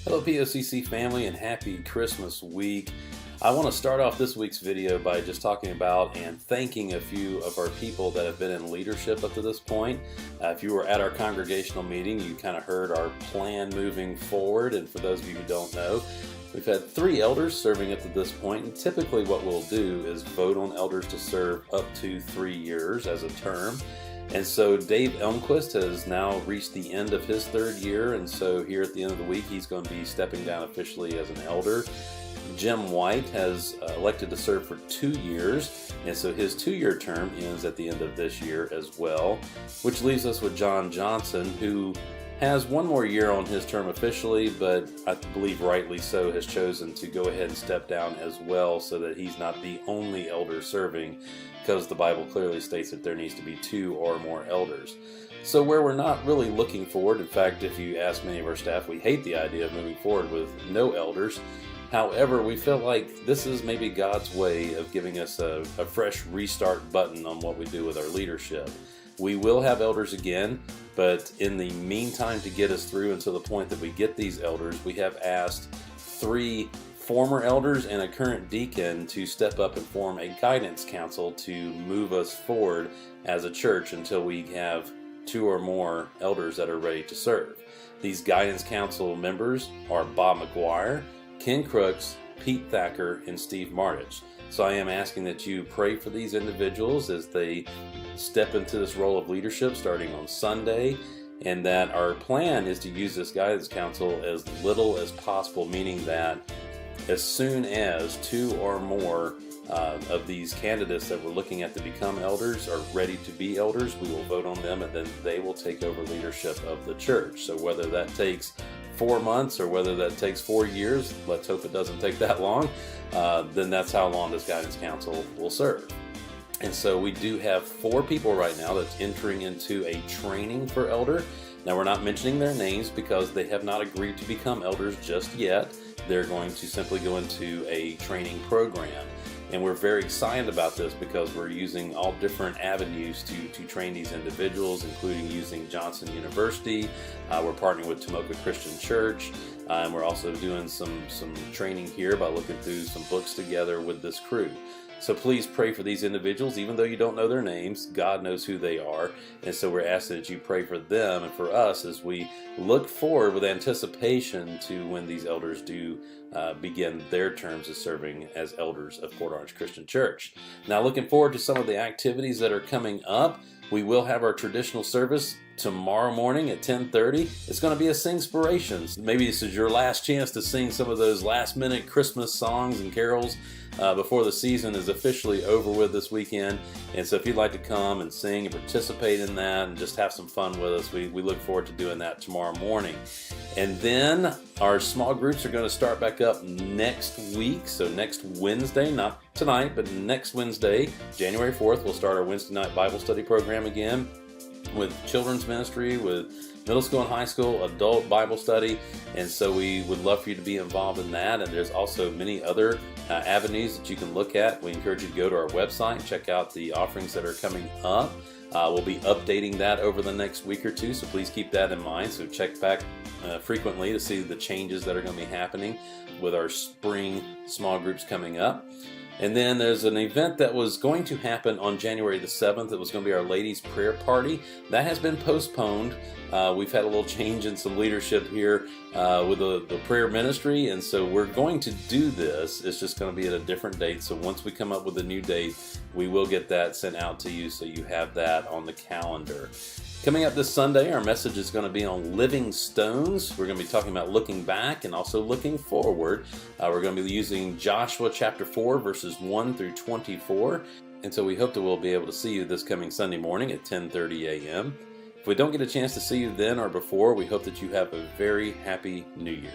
Hello POCC family and happy Christmas week. I want to start off this week's video by just talking about and thanking a few of our people that have been in leadership up to this point. If you were at our congregational meeting, you kind of heard our plan moving forward, and for those of you who don't know, we've had 3 elders serving up to this point, and typically what we'll do is vote on elders to serve up to 3 years as a term. And so Dave Elmquist has now reached the end of his 3rd year, and so here at the end of the week he's going to be stepping down officially as an elder. Jim White has elected to serve for 2 years, and so his 2-year term ends at the end of this year as well, which leaves us with John Johnson, who has 1 more year on his term officially, but I believe rightly so has chosen to go ahead and step down as well so that he's not the only elder serving, because the Bible clearly states that there needs to be 2 or more elders. So where we're not really looking forward, in fact, if you ask many of our staff, we hate the idea of moving forward with no elders. However, we feel like this is maybe God's way of giving us a fresh restart button on what we do with our leadership. We will have elders again, but in the meantime, to get us through until the point that we get these elders, we have asked 3 former elders and a current deacon to step up and form a guidance council to move us forward as a church until we have 2 or more elders that are ready to serve. These guidance council members are Bob McGuire, Ken Crooks, Pete Thacker, and Steve Martich. So I am asking that you pray for these individuals as they step into this role of leadership starting on Sunday, and that our plan is to use this guidance council as little as possible, meaning that as soon as 2 or more of these candidates that we're looking at to become elders are ready to be elders, we will vote on them and then they will take over leadership of the church. So whether that takes 4 months or whether that takes 4 years, let's hope it doesn't take that long, then that's how long this guidance council will serve. And so we do have 4 people right now that's entering into a training for elder. Now we're not mentioning their names because they have not agreed to become elders just yet. They're going to simply go into a training program. And we're very excited about this because we're using all different avenues to train these individuals, including using Johnson University. We're partnering with Tomoka Christian Church, and we're also doing some training here by looking through some books together with this crew. So please pray for these individuals. Even though you don't know their names, God knows who they are. And so we're asking that you pray for them and for us as we look forward with anticipation to when these elders do begin their terms as serving as elders of Port Orange Christian Church. Now, looking forward to some of the activities that are coming up. We will have our traditional service tomorrow morning at 10:30. It's going to be a Singspirations. Maybe this is your last chance to sing some of those last-minute Christmas songs and carols before the season is officially over with this weekend. And so if you'd like to come and sing and participate in that and just have some fun with us, we look forward to doing that tomorrow morning. And then our small groups are going to start back up next week. So next Wednesday, not tonight, but next Wednesday, January 4th, we'll start our Wednesday night Bible study program again with children's ministry, with middle school and high school, adult Bible study. And so we would love for you to be involved in that. And there's also many other avenues that you can look at. We encourage you to go to our website and check out the offerings that are coming up. We'll be updating that over the next week or 2, so please keep that in mind. So check back frequently to see the changes that are going to be happening with our spring small groups coming up. And then there's an event that was going to happen on January the 7th. It was going to be our ladies' prayer party. That has been postponed. We've had a little change in some leadership here with the prayer ministry, and so we're going to do this. It's just going to be at a different date. So once we come up with a new date, we will get that sent out to you so you have that on the calendar. Coming up this Sunday, our message is going to be on living stones. We're going to be talking about looking back and also looking forward. We're going to be using Joshua chapter 4, verses 1 through 24. And so we hope that we'll be able to see you this coming Sunday morning at 10:30 a.m. If we don't get a chance to see you then or before, we hope that you have a very happy New Year.